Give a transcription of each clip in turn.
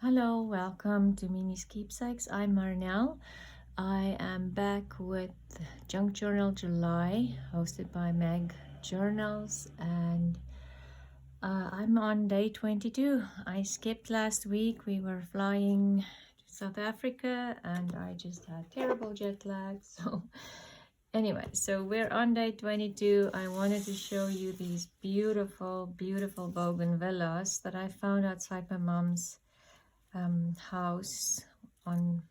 Hello, welcome to Miemie's Keepsakes. I'm Marnell. I am back with Junk Journal July, hosted by Meg Journals, and I'm on day 22. I skipped last week. We were flying to South Africa, and I just had terrible jet lag. So anyway, so we're on day 22. I wanted to show you these beautiful, beautiful bougainvilleas that I found outside my mom's house and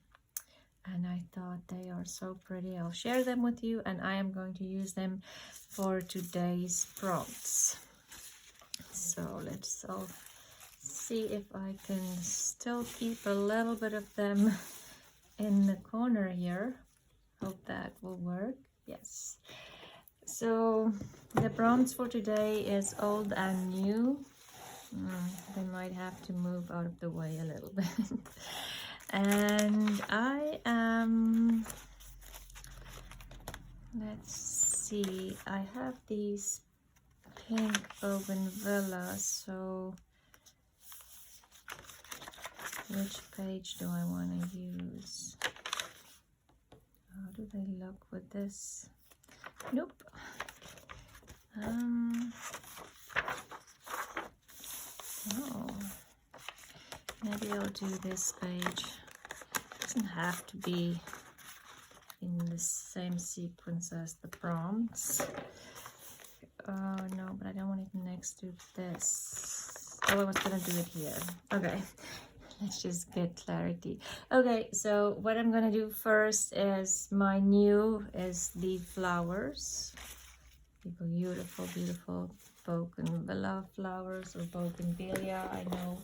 I thought they are so pretty. I'll share them with you, and I am going to use them for today's prompts. So let's all see if I can still keep a little bit of them in the corner here. Hope that will work. Yes. So the prompts for today is old and new. They might have to move out of the way a little bit. And I am, let's see, I have these pink bougainvilleas, so which page do I want to use? How do they look with this? Nope. Oh, maybe I'll do this page. It doesn't have to be in the same sequence as the prompts. No, but I don't want it next to this. Oh, I was gonna do it here. Okay, let's just get clarity. Okay, so what I'm gonna do first is my new is the flowers. The beautiful, beautiful bougainvillea flowers, or bougainvillea. I know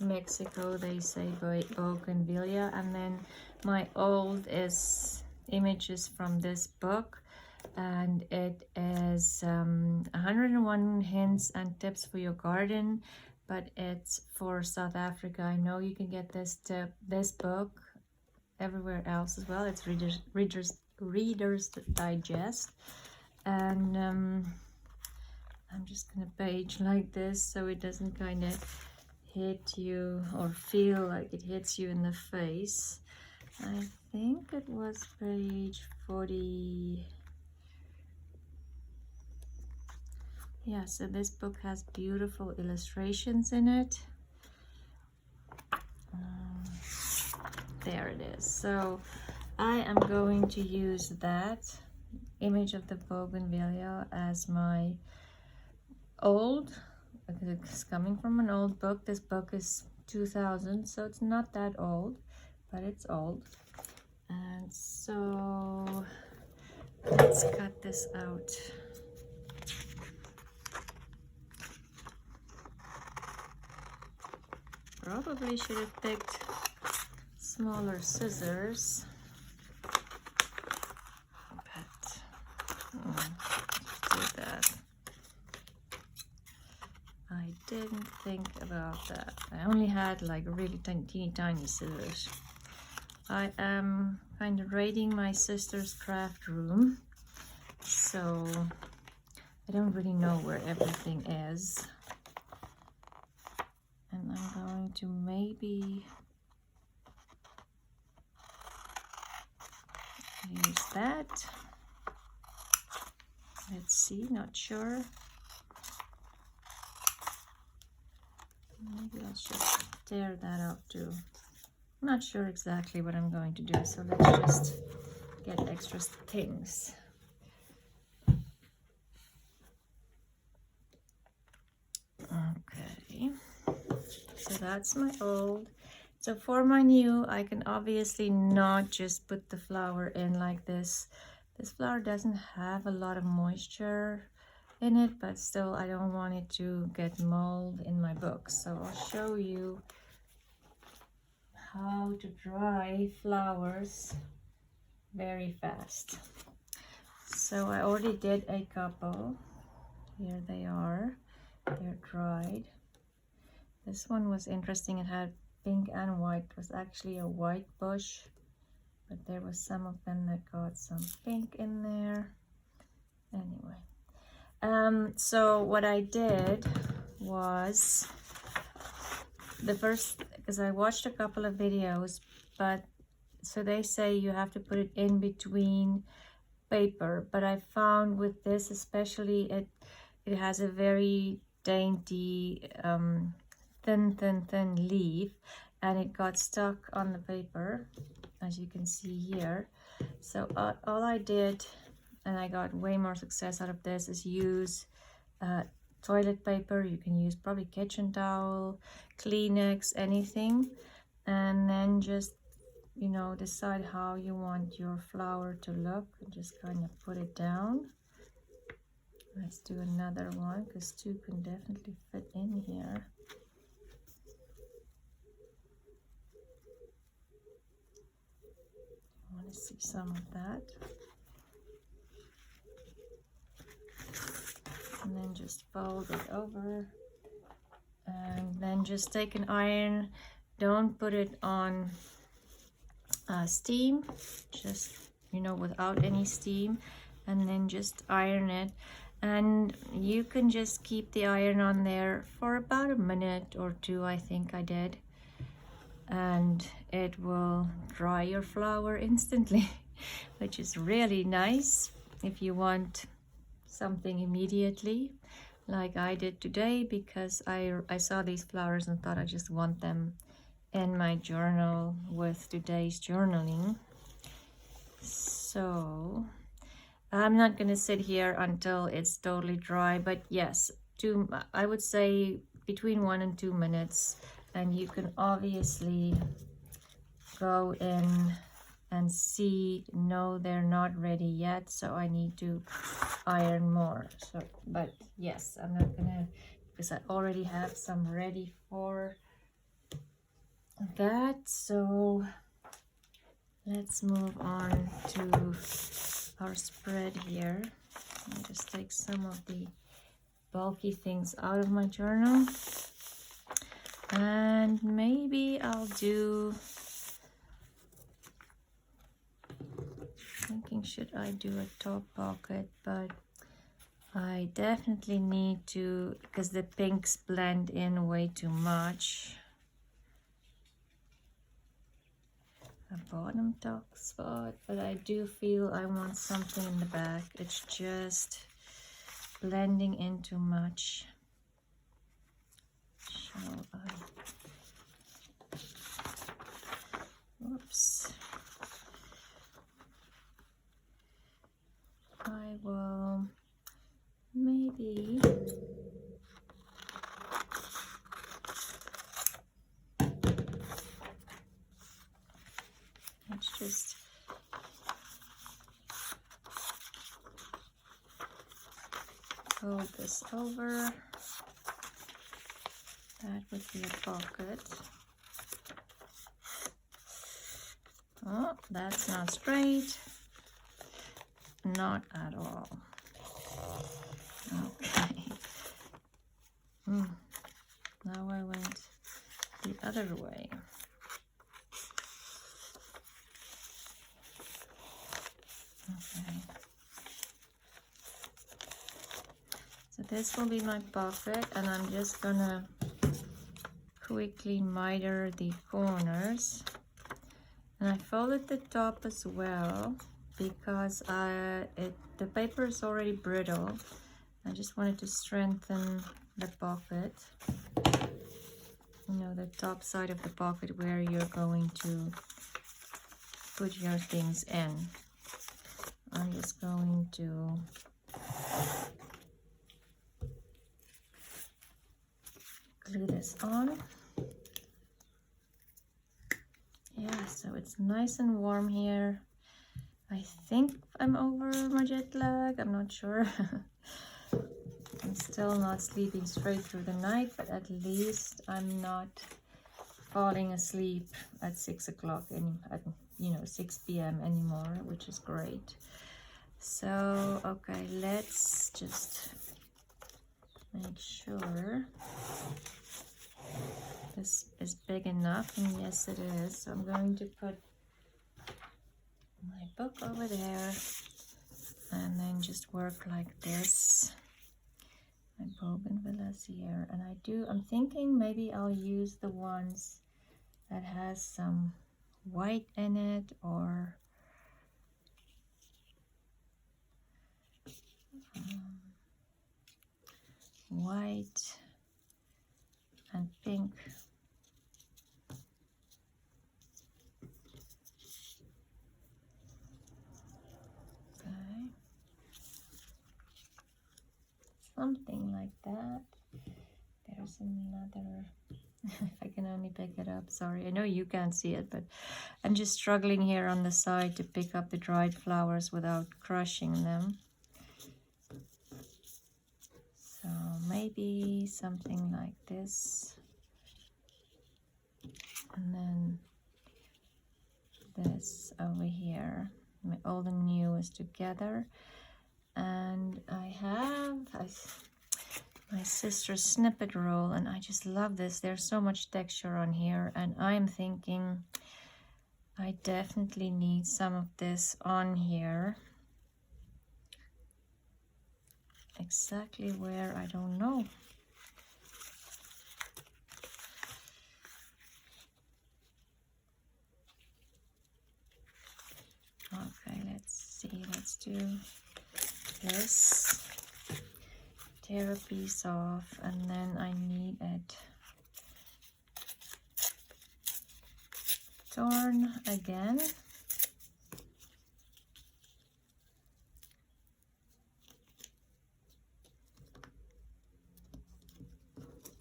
Mexico they say bougainvillea. And then my old is images from this book, and it is 101 hints and tips for your garden, but it's for South Africa. I know you can get this book everywhere else as well. It's Reader's Digest. And I'm just gonna page like this so it doesn't kind of hit you or feel like it hits you in the face. I think it was page 40. Yeah, so this book has beautiful illustrations in it. There it is. So I am going to use that image of the bougainvillea as my old, because it's coming from an old book. This book is 2000, so it's not that old, but it's old. And so let's cut this out. Probably should have picked smaller scissors. I didn't think about that. I only had like really tiny scissors. I am kind of raiding my sister's craft room, so I don't really know where everything is. And I'm going to maybe use that. Let's see, not sure. Maybe let's just tear that out too. I'm not sure exactly what I'm going to do, so let's just get extra things. Okay, so that's my old. So for my new, I can obviously not just put the flower in like this. This flower doesn't have a lot of moisture in it, but still I don't want it to get mold in my book. So I'll show you how to dry flowers very fast. So I already did a couple. Here they are. They're dried. This one was interesting. It had pink and white. It was actually a white bush, but there was some of them that got some pink in there. Anyway, so what I did was, the first because I watched a couple of videos, but so they say you have to put it in between paper, but I found with this especially it has a very dainty thin leaf, and it got stuck on the paper, as you can see here. So all I did, and I got way more success out of this, is use toilet paper. You can use probably kitchen towel, Kleenex, anything, and then just, you know, decide how you want your flower to look and just kind of put it down. Let's do another one because two can definitely fit in here. I want to see some of that. And then just fold it over, and then just take an iron. Don't put it on steam, just, you know, without any steam, and then just iron it. And you can just keep the iron on there for about a minute or two, I think I did, and it will dry your flower instantly, which is really nice if you want something immediately, like I did today, because I saw these flowers and thought I just want them in my journal with today's journaling. So I'm not gonna sit here until it's totally dry, but yes, I would say between 1 and 2 minutes, and you can obviously go in and see, no, they're not ready yet, so I need to iron more. So, but yes, I'm not gonna, because I already have some ready for that. So let's move on to our spread here. I'll just take some of the bulky things out of my journal, and maybe I'll do, thinking, should I do a top pocket? But I definitely need to, because the pinks blend in way too much. A bottom top spot, but I do feel I want something in the back. It's just blending in too much. Shall I? Whoops. I will maybe let's just fold this over. That would be a pocket. Oh, that's not straight. Not at all. Okay. Now I went the other way. Okay. So this will be my pocket, and I'm just gonna quickly miter the corners. And I folded the top as well because the paper is already brittle. I just wanted to strengthen the pocket, you know, the top side of the pocket where you're going to put your things in. I'm just going to glue this on. Yeah, so it's nice and warm here. I think I'm over my jet lag, I'm not sure. I'm still not sleeping straight through the night, but at least I'm not falling asleep at 6 o'clock and at, you know, 6 p.m. anymore, which is great. So, okay, let's just make sure this is big enough, and yes it is. So I'm going to put my book over there and then just work like this. My bougainvilleas here, and I'm thinking maybe I'll use the ones that has some white in it, or white and pink. Okay, something like that. There's another. If I can only pick it up, sorry. I know you can't see it, but I'm just struggling here on the side to pick up the dried flowers without crushing them. So maybe something like this. And then this over here. My old and new is together. And I have my sister's snippet roll, and I just love this. There's so much texture on here, and I'm thinking I definitely need some of this on here. Exactly where, I don't know. Okay, let's see. Let's do this. Tear a piece off, and then I need it torn again.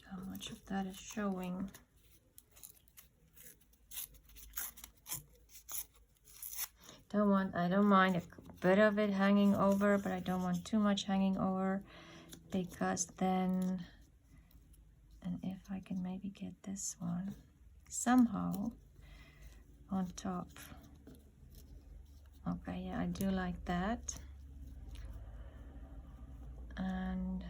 How much of that is showing? I don't mind a bit of it hanging over, but I don't want too much hanging over, because then, and if I can maybe get this one somehow on top. Okay, yeah, I do like that. And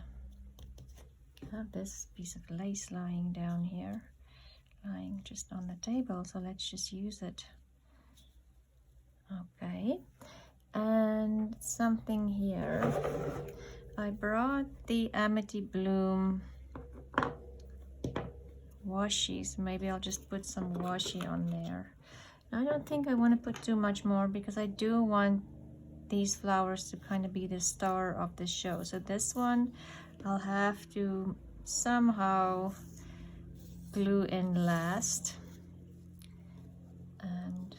I have this piece of lace lying down here, lying just on the table, so let's just use it. Okay, and something here. I brought the Amity Bloom washi, so maybe I'll just put some washi on there. I don't think I want to put too much more, because I do want these flowers to kind of be the star of the show. So this one I'll have to somehow glue in last. And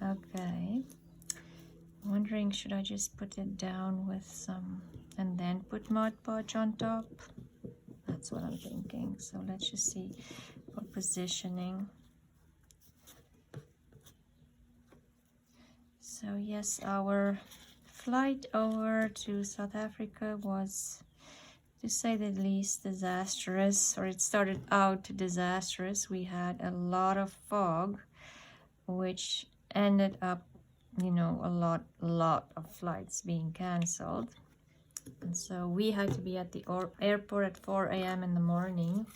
okay, wondering, should I just put it down with some and then put Mod Podge on top? That's what I'm thinking. So let's just see for positioning. So yes, our flight over to South Africa was, to say the least, disastrous, or it started out disastrous. We had a lot of fog, which ended up, you know, a lot of flights being canceled. And so we had to be at the airport at 4 a.m. in the morning.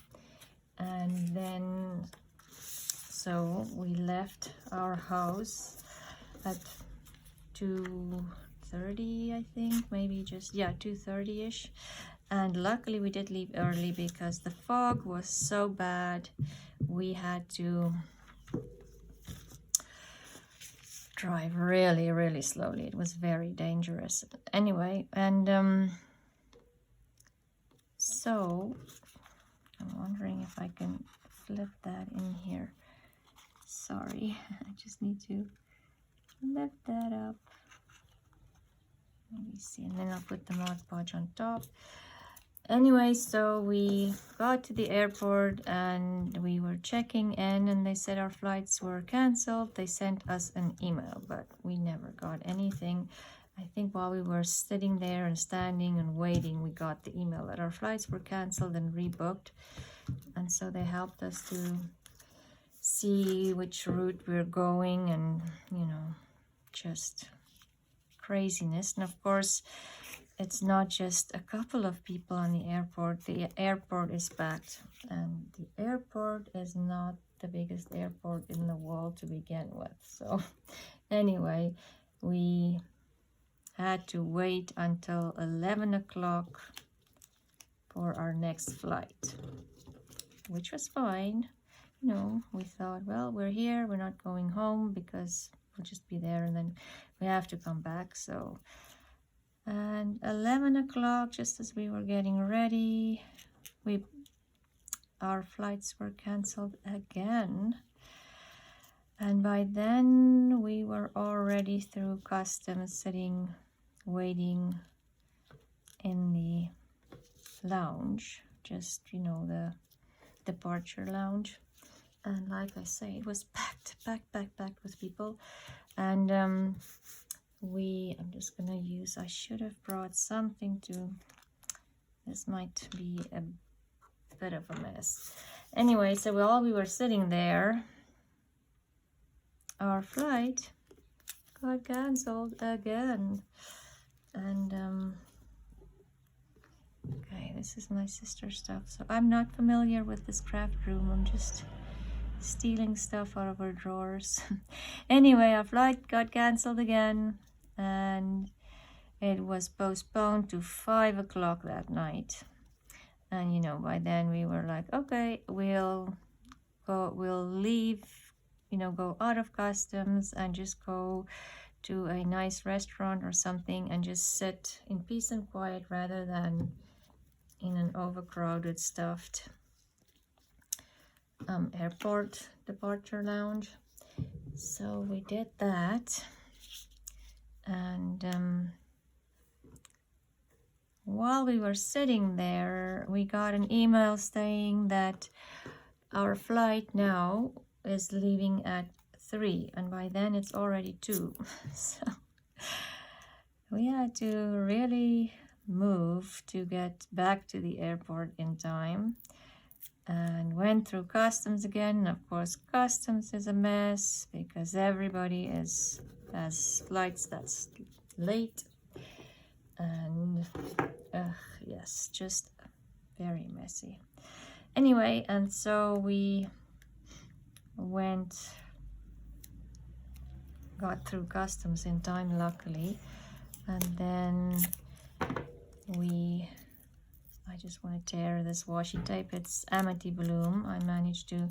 And then, so we left our house at 2:30, I think, maybe just, yeah, 2:30-ish. And luckily we did leave early, because the fog was so bad. We had to drive really slowly. It was very dangerous. Anyway, and so I'm wondering if I can flip that in here. Sorry, I just need to lift that up. Let me see, and then I'll put the Mod Podge on top. Anyway, so we got to the airport and we were checking in, and they said our flights were canceled. They sent us an email, but we never got anything. I think while we were sitting there and standing and waiting, we got the email that our flights were canceled and rebooked. And so they helped us to see which route we're going, and, you know, just craziness. And of course, it's not just a couple of people on the airport. The airport is packed, and the airport is not the biggest airport in the world to begin with. So anyway, we had to wait until 11 o'clock for our next flight. which was fine. You know, we thought, well, we're here, we're not going home because we'll just be there and then we have to come back. So, and 11 o'clock, just as we were getting ready, our flights were canceled again. And by then we were already through customs, sitting, waiting in the lounge, just, you know, the departure lounge. And like I say, it was packed with people. And I'm just gonna use, I should have brought something to, this might be a bit of a mess. Anyway, so while we were sitting there, our flight got cancelled again. And okay, this is my sister's stuff. So I'm not familiar with this craft room. I'm just stealing stuff out of her drawers. Anyway, our flight got cancelled again, and it was postponed to 5 o'clock that night. And you know, by then we were like, okay, we'll leave, you know, go out of customs and just go to a nice restaurant or something and just sit in peace and quiet rather than in an overcrowded, stuffed airport departure lounge. So we did that, and while we were sitting there, we got an email saying that our flight now is leaving at 3, and by then it's already 2. So we had to really move to get back to the airport in time, and went through customs again. Of course, customs is a mess because everybody has flights that's late, and yes, just very messy. Anyway, and so we got through customs in time, luckily, and then I just want to tear this washi tape. It's Amity Bloom. I managed to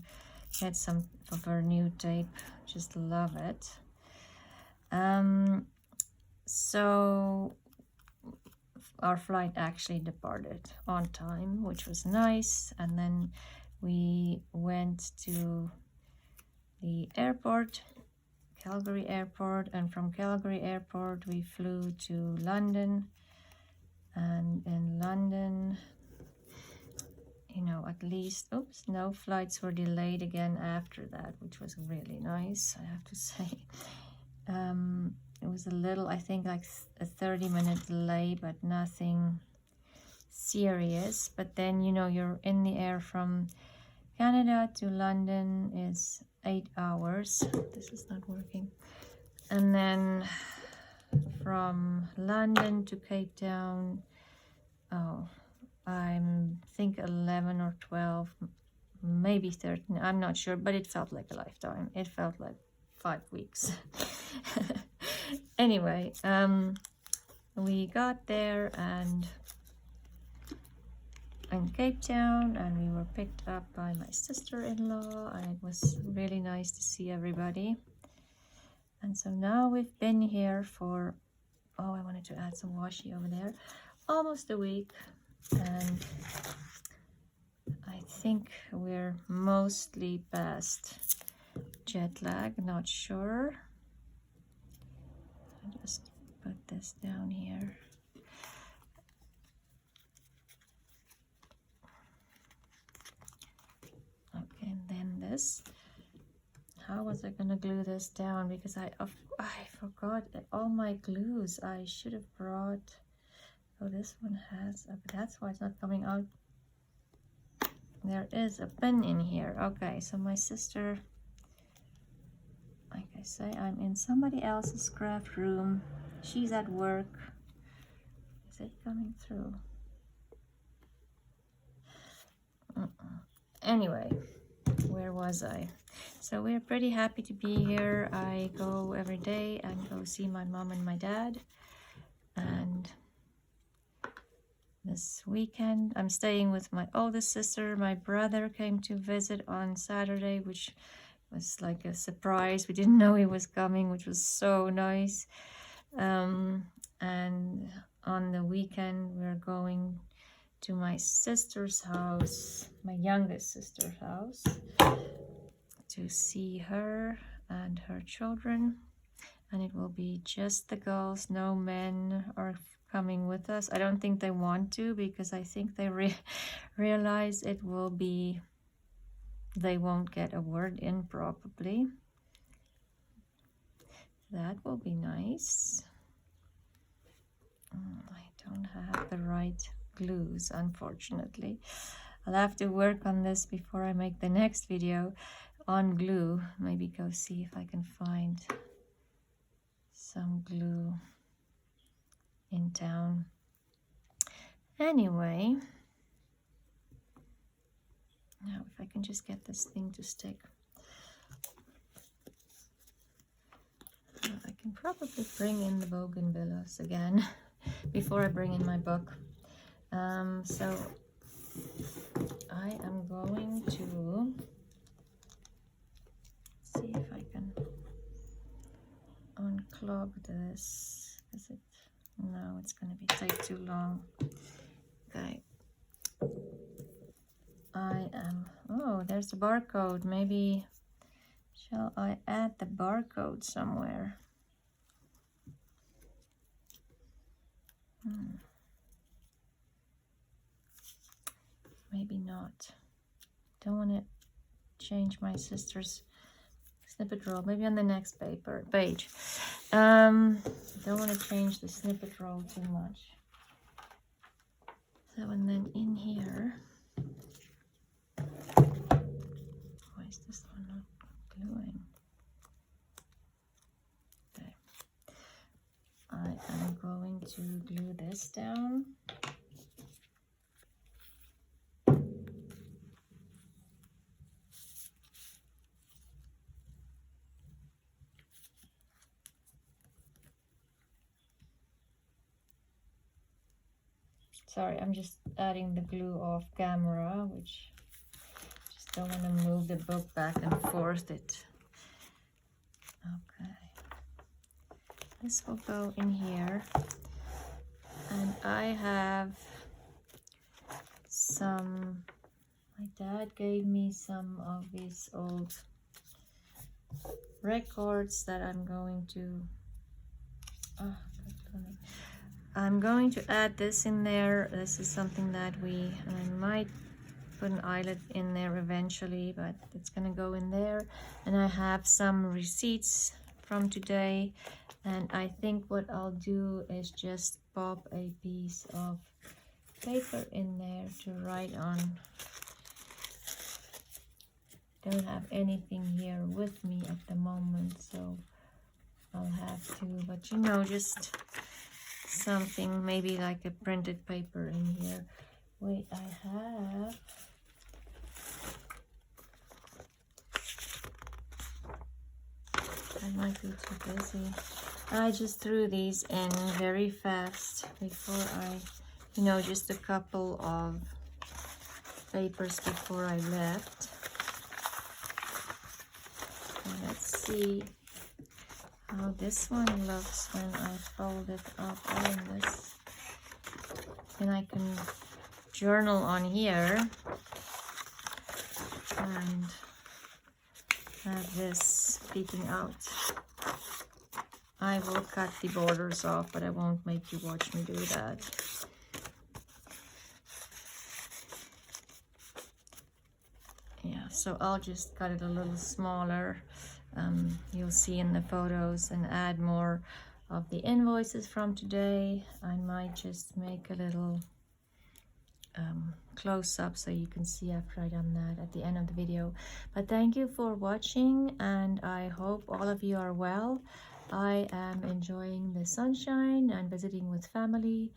get some of her new tape. Just love it. So our flight actually departed on time, which was nice. And then we went to the airport, Calgary Airport, and from Calgary Airport we flew to London. And in London, you know, at least, no flights were delayed again after that, which was really nice, I have to say. It was a little, I think, like a 30-minute delay, but nothing serious. But then, you know, you're in the air from Canada to London is 8 hours. This is not working. And then from London to Cape Town, I think 11 or 12, maybe 13, I'm not sure, but it felt like a lifetime. It felt like 5 weeks. Anyway, we got there and in Cape Town, and we were picked up by my sister-in-law, and it was really nice to see everybody. And so now we've been here for, I wanted to add some washi over there, almost a week, and I think we're mostly past jet lag, not sure. I just put this down here. Okay, and then this. How was I gonna glue this down? Because I forgot all my glues. I should have brought. Oh, this one has. But that's why it's not coming out. There is a pin in here. Okay, so my sister. Like I say, I'm in somebody else's craft room. She's at work. Is it coming through? Anyway, where was I? So we're pretty happy to be here. I go every day and go see my mom and my dad. And this weekend. I'm staying with my oldest sister. My brother came to visit on Saturday, which was like a surprise. We didn't know he was coming, which was so nice. And on the weekend, we're going to my sister's house, my youngest sister's house, to see her and her children. And it will be just the girls. No men are coming with us. I don't think they want to, because I think they realize it will be, they won't get a word in probably. That will be nice. I don't have the right glues, unfortunately. I'll have to work on this before I make the next video on glue. Maybe go see if I can find some glue in town. Anyway, now if I can just get this thing to stick. I can probably bring in the bougainvilleas again before I bring in my book. So I am going to see if I can unclog this. Is it? No, it's going to take too long. Okay. Oh, there's the barcode. Maybe shall I add the barcode somewhere? Maybe not. Don't want to change my sister's snippet roll. Maybe on the next page. Don't want to change the snippet roll too much. So, and then in here, why is this one not gluing? Okay. I am going to glue this down. Sorry, I'm just adding the glue off camera, which just don't want to move the book back and forth. Okay. This will go in here. And I have some, my dad gave me some of these old records that I'm going to, I'm going to add this in there. This is something that I might put an eyelet in there eventually, but it's gonna go in there. And I have some receipts from today, and I think what I'll do is just pop a piece of paper in there to write on. Don't have anything here with me at the moment, so I'll have to, but you know, just something, maybe like a printed paper in here. Wait, I might be too busy. I just threw these in very fast before I, you know, just a couple of papers before I left. And let's see how this one looks when I fold it up on this. And I can journal on here and have this peeking out. I will cut the borders off, but I won't make you watch me do that. Yeah, so I'll just cut it a little smaller. You'll see in the photos, and add more of the invoices from today. I might just make a little close-up so you can see after I've done that at the end of the video. But thank you for watching, and I hope all of you are well. I am enjoying the sunshine and visiting with family,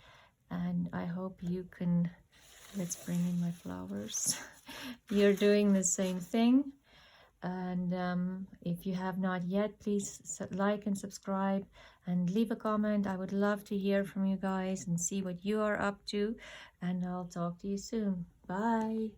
and I hope you can, let's bring in my flowers. You're doing the same thing. And if you have not yet, please like and subscribe and leave a comment. I would love to hear from you guys and see what you are up to. And I'll talk to you soon. Bye.